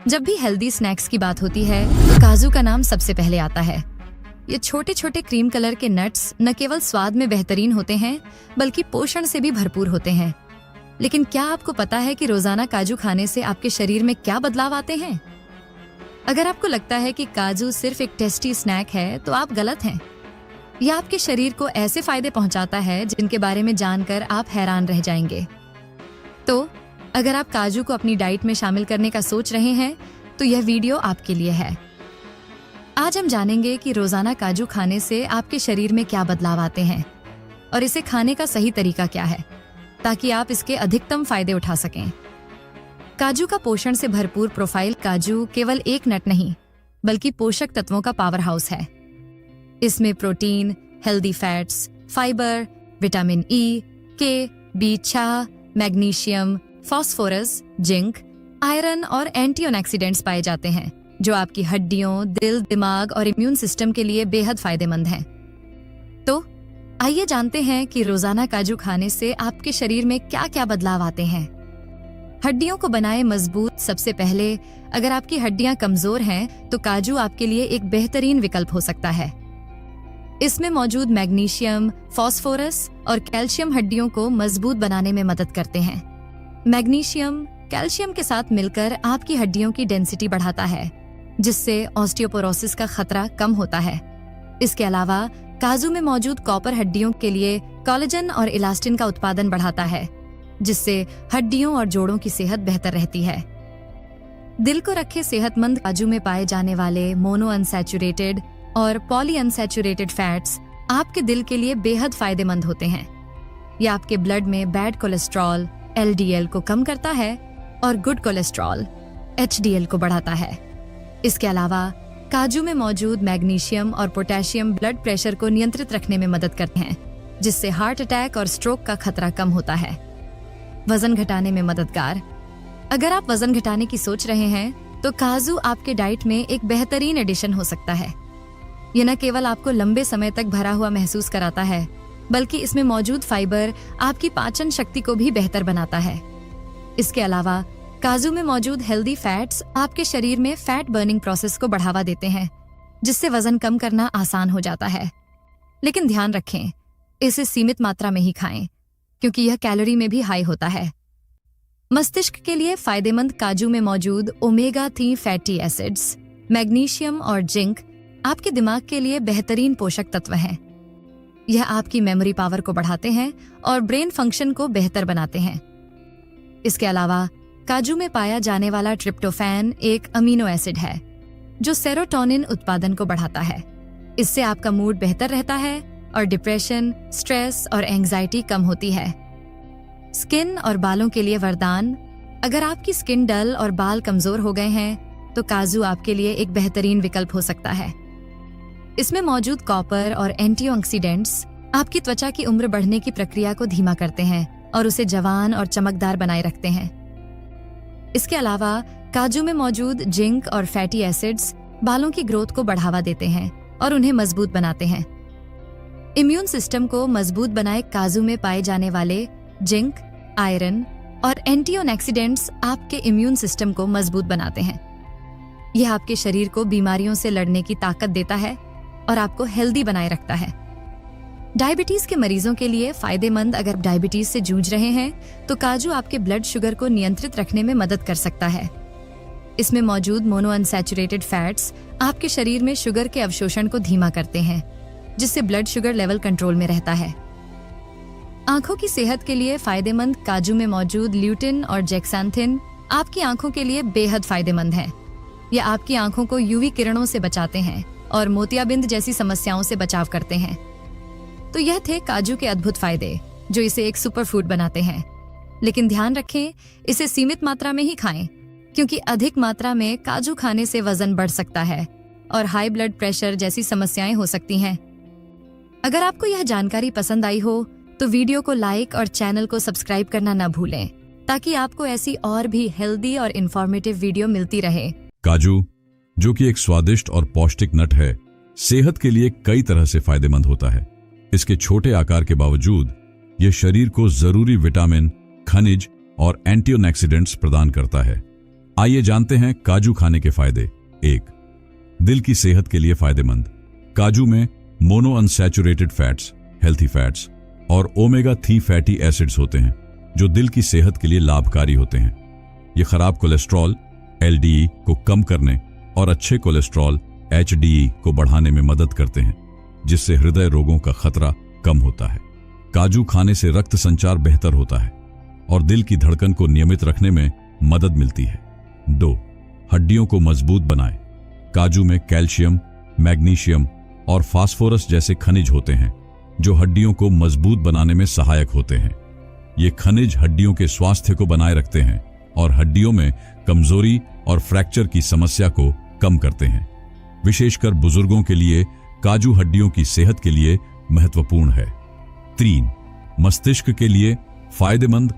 जब भी healthy snacks की बात होती है तो काजू का नाम सबसे पहले आता है। ये छोटे छोटे क्रीम कलर के नट्स न केवल स्वाद में बेहतरीन होते हैं बल्कि पोषण से भी भरपूर होते हैं। लेकिन क्या आपको पता है कि रोजाना काजू खाने से आपके शरीर में क्या बदलाव आते हैं? अगर आपको लगता है कि काजू सिर्फ एक टेस्टी स्नैक है तो आप गलत हैं। यह आपके शरीर को ऐसे फायदे पहुंचाता है जिनके बारे में जानकर आप हैरान रह जाएंगे। तो अगर आप काजू को अपनी डाइट में शामिल करने का सोच रहे हैं तो यह वीडियो आपके लिए है। आज हम जानेंगे कि रोजाना काजू खाने से आपके शरीर में क्या बदलाव आते हैं और इसे खाने का सही तरीका क्या है ताकि आप इसके अधिकतम फायदे उठा सकें। काजू का पोषण से भरपूर प्रोफाइल काजू केवल एक नट नहीं बल्कि पोषक तत्वों का पावर हाउस है। इसमें protein, healthy fats, fibre, vitamin E, के, B6, magnesium, phosphorus, zinc, iron और एंटीऑक्सीडेंट्स पाए जाते हैं जो आपकी हड्डियों, दिल, दिमाग और इम्यून सिस्टम के लिए बेहद फायदेमंद हैं। तो आइए जानते हैं कि रोजाना काजू खाने से आपके शरीर में क्या क्या बदलाव आते हैं। हड्डियों को बनाए मजबूत। सबसे पहले, अगर आपकी हड्डियां कमजोर हैं तो काजू आपके लिए एक बेहतरीन विकल्प हो सकता है। इसमें मौजूद मैग्नीशियम, फास्फोरस और कैल्शियम हड्डियों को मजबूत बनाने में मदद करते हैं। मैग्नीशियम कैल्शियम के साथ मिलकर आपकी हड्डियों की डेंसिटी बढ़ाता है जिससे ऑस्टियोपोरोसिस का खतरा कम होता है। इसके अलावा काजू में मौजूद कॉपर हड्डियों के लिए कोलेजन और इलास्टिन का उत्पादन बढ़ाता है जिससे हड्डियों और जोड़ों की सेहत बेहतर रहती है। दिल को रखे सेहतमंद काजू में पाए जाने वाले मोनो अनसैचुरेटेड और पॉली अनसैचुरेटेड फैट्स आपके दिल के लिए बेहद फायदेमंद होते हैं। यह आपके ब्लड में बैड कोलेस्ट्रॉल LDL को कम करता है और गुड कोलेस्ट्रॉल HDL को बढ़ाता है। इसके अलावा काजू में मौजूद मैग्नीशियम और पोटेशियम ब्लड प्रेशर को नियंत्रित रखने में मदद करते हैं जिससे हार्ट अटैक और स्ट्रोक का खतरा कम होता है। वजन घटाने में मददगार। अगर आप वजन घटाने की सोच रहे हैं तो काजू आपके डाइट में एक बेहतरीन एडिशन हो सकता है। यह न केवल आपको लंबे समय तक भरा हुआ महसूस कराता है बल्कि इसमें मौजूद फाइबर आपकी पाचन शक्ति को भी बेहतर बनाता है। इसके अलावा काजू में मौजूद हेल्दी फैट्स आपके शरीर में फैट बर्निंग प्रोसेस को बढ़ावा देते हैं जिससे वजन कम करना आसान हो जाता है। लेकिन ध्यान रखें, इसे सीमित मात्रा में ही खाएं क्योंकि यह कैलोरी में भी हाई होता है। मस्तिष्क के लिए फायदेमंद काजू में मौजूद ओमेगा-3 फैटी एसिड्स, मैग्नीशियम और जिंक आपके दिमाग के लिए बेहतरीन पोषक तत्व हैं। यह आपकी मेमोरी पावर को बढ़ाते हैं और ब्रेन फंक्शन को बेहतर बनाते हैं। इसके अलावा काजू में पाया जाने वाला ट्रिप्टोफैन एक अमीनो एसिड है जो सेरोटोनिन उत्पादन को बढ़ाता है। इससे आपका मूड बेहतर रहता है और डिप्रेशन, स्ट्रेस और एंजाइटी कम होती है। स्किन और बालों के लिए वरदान। अगर आपकी स्किन डल और बाल कमजोर हो गए हैं तो काजू आपके लिए एक बेहतरीन विकल्प हो सकता है। इसमें मौजूद कॉपर और एंटीऑक्सीडेंट्स आपकी त्वचा की उम्र बढ़ने की प्रक्रिया को धीमा करते हैं और उसे जवान और चमकदार बनाए रखते हैं। इसके अलावा काजू में मौजूद जिंक और फैटी एसिड्स बालों की ग्रोथ को बढ़ावा देते हैं और उन्हें मजबूत बनाते हैं। इम्यून सिस्टम को मजबूत बनाए काजू में पाए जाने वाले जिंक, आयरन और एंटीऑक्सीडेंट्स आपके इम्यून सिस्टम को मजबूत बनाते हैं। यह आपके शरीर को बीमारियों से लड़ने की ताकत देता है और आपको हेल्दी बनाए रखता है। डायबिटीज के मरीजों के लिए फायदेमंद। अगर डायबिटीज से जूझ रहे हैं तो काजू आपके ब्लड शुगर को नियंत्रित रखने में मदद कर सकता है। इसमें मौजूद मोनो अनसैचुरेटेड फैट्स आपके शरीर में शुगर के अवशोषण को धीमा करते हैं जिससे ब्लड शुगर लेवल कंट्रोल में रहता है। आंखों की सेहत के लिए फायदेमंद। काजू में मौजूद ल्यूटिन और जेक्सांथिन आपकी आंखों के लिए बेहद फायदेमंद है। यह आपकी आंखों को UV किरणों से बचाते हैं और मोतियाबिंद जैसी समस्याओं से बचाव करते हैं। तो यह थे काजू के अद्भुत फायदे जो इसे एक सुपर फूड बनाते हैं। लेकिन ध्यान रखें, इसे सीमित मात्रा में ही खाएं क्योंकि अधिक मात्रा में काजू खाने से वजन बढ़ सकता है और हाई ब्लड प्रेशर जैसी समस्याएं हो सकती हैं। अगर आपको यह जानकारी पसंद आई हो तो वीडियो को लाइक और चैनल को सब्सक्राइब करना न भूलें ताकि आपको ऐसी और भी हेल्दी और इंफॉर्मेटिव वीडियो मिलती रहे। काजू, जो कि एक स्वादिष्ट और पौष्टिक नट है, सेहत के लिए कई तरह से फायदेमंद होता है। इसके छोटे आकार के बावजूद यह शरीर को जरूरी विटामिन, खनिज और एंटीऑक्सीडेंट्स प्रदान करता है। आइए जानते हैं काजू खाने के फायदे। 1. दिल की सेहत के लिए फायदेमंद। काजू में mono unsaturated fats, healthy fats और ओमेगा 3 फैटी एसिड्स होते हैं जो दिल की सेहत के लिए लाभकारी होते हैं। ये खराब कोलेस्ट्रॉल LDE को कम करने और अच्छे कोलेस्ट्रॉल HDE को बढ़ाने में मदद करते हैं, जिससे हृदय रोगों का खतरा कम होता है। काजू खाने से रक्त संचार बेहतर होता है और दिल की धड़कन को नियमित रखने में मदद मिलती है। 2. हड्डियों को मजबूत बनाए। काजू में कैल्शियम, मैग्नीशियम और फास्फोरस जैसे खनिज होते हैं जो हड्डियों को मजबूत बनाने में सहायक होते हैं। ये खनिज हड्डियों के स्वास्थ्य को बनाए रखते हैं और हड्डियों में कमजोरी और फ्रैक्चर की समस्या को कम करते हैं। विशेषकर बुजुर्गों के लिए काजू हड्डियों की सेहत के लिए महत्वपूर्ण है। 3. मस्तिष्क के लिए फायदेमंद।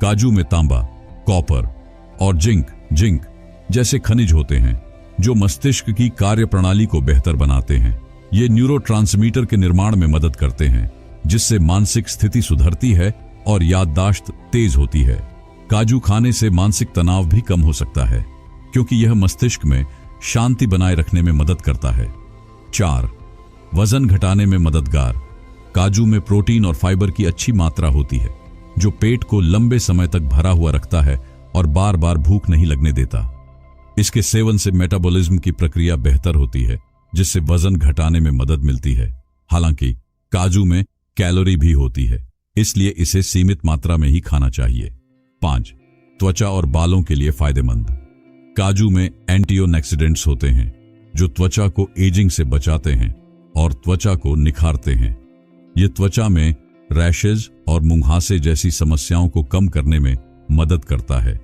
काजू में तांबा, कॉपर और जिंक जैसे खनिज होते हैं जो मस्तिष्क की कार्यप्रणाली को बेहतर बनाते हैं। ये न्यूरोट्रांसमीटर के निर्माण में मदद करते हैं, जिससे मानसिक स्थिति सुधरती है और याददाश्त तेज होती है। काजू खाने से मानसिक तनाव भी कम हो सकता है क्योंकि यह मस्तिष्क में शांति बनाए रखने में मदद करता है। 4. वजन घटाने में मददगार। काजू में प्रोटीन और फाइबर की अच्छी मात्रा होती है जो पेट को लंबे समय तक भरा हुआ रखता है और बार बार भूख नहीं लगने देता। इसके सेवन से मेटाबॉलिज्म की प्रक्रिया बेहतर होती है, जिससे वजन घटाने में मदद मिलती है। हालांकि काजू में कैलोरी भी होती है, इसलिए इसे सीमित मात्रा में ही खाना चाहिए। 5. त्वचा और बालों के लिए फायदेमंद। काजू में एंटीऑक्सीडेंट्स होते हैं जो त्वचा को एजिंग से बचाते हैं और त्वचा को निखारते हैं। ये त्वचा में रैशेज और मुंहासे जैसी समस्याओं को कम करने में मदद करता है।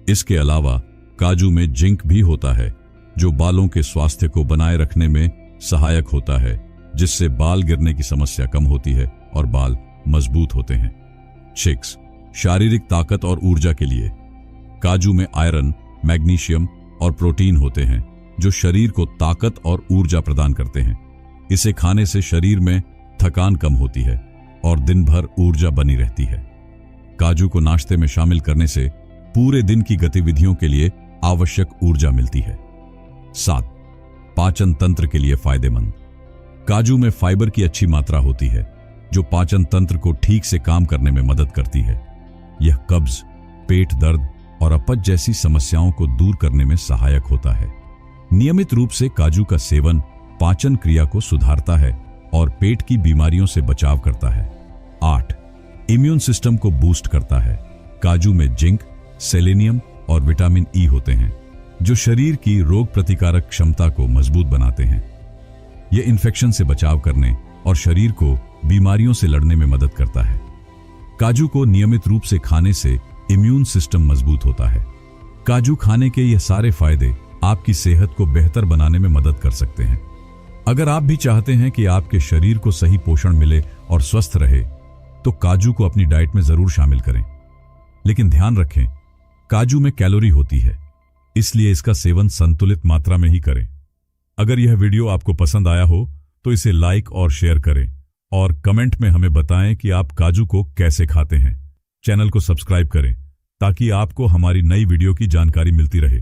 इसके अलावा काजू में जिंक भी होता है जो बालों के स्वास्थ्य को बनाए रखने में सहायक होता है, जिससे बाल गिरने की समस्या कम होती है और बाल मजबूत होते हैं। 6. शारीरिक ताकत और ऊर्जा के लिए। काजू में आयरन, मैग्नीशियम और प्रोटीन होते हैं जो शरीर को ताकत और ऊर्जा प्रदान करते हैं। इसे खाने से शरीर में थकान कम होती है और दिन भर ऊर्जा बनी रहती है। काजू को नाश्ते में शामिल करने से पूरे दिन की गतिविधियों के लिए आवश्यक ऊर्जा मिलती है। 7. पाचन तंत्र के लिए फायदेमंद। काजू में फाइबर की अच्छी मात्रा होती है जो पाचन तंत्र को ठीक से काम करने में मदद करती है। यह कब्ज, पेट दर्द और अपच जैसी समस्याओं को दूर करने में सहायक होता है। नियमित रूप से काजू का सेवन पाचन क्रिया को सुधारता है और पेट की बीमारियों से बचाव करता है। 8. इम्यून सिस्टम को बूस्ट करता है। काजू में जिंक, सेलेनियम और विटामिन E होते हैं जो शरीर की रोग प्रतिकारक क्षमता को मजबूत बनाते हैं। यह इन्फेक्शन से बचाव करने और शरीर को बीमारियों से लड़ने में मदद करता है। काजू को नियमित रूप से खाने से इम्यून सिस्टम मजबूत होता है। काजू खाने के ये सारे फायदे आपकी सेहत को बेहतर बनाने में मदद कर सकते हैं। अगर आप भी चाहते हैं कि आपके शरीर को सही पोषण मिले और स्वस्थ रहे, तो काजू को अपनी डाइट में जरूर शामिल करें। लेकिन ध्यान रखें, काजू में कैलोरी होती है, इसलिए इसका सेवन संतुलित मात्रा में ही करें। अगर यह वीडियो आपको पसंद आया हो तो इसे लाइक और शेयर करें और कमेंट में हमें बताएं कि आप काजू को कैसे खाते हैं। चैनल को सब्सक्राइब करें ताकि आपको हमारी नई वीडियो की जानकारी मिलती रहे।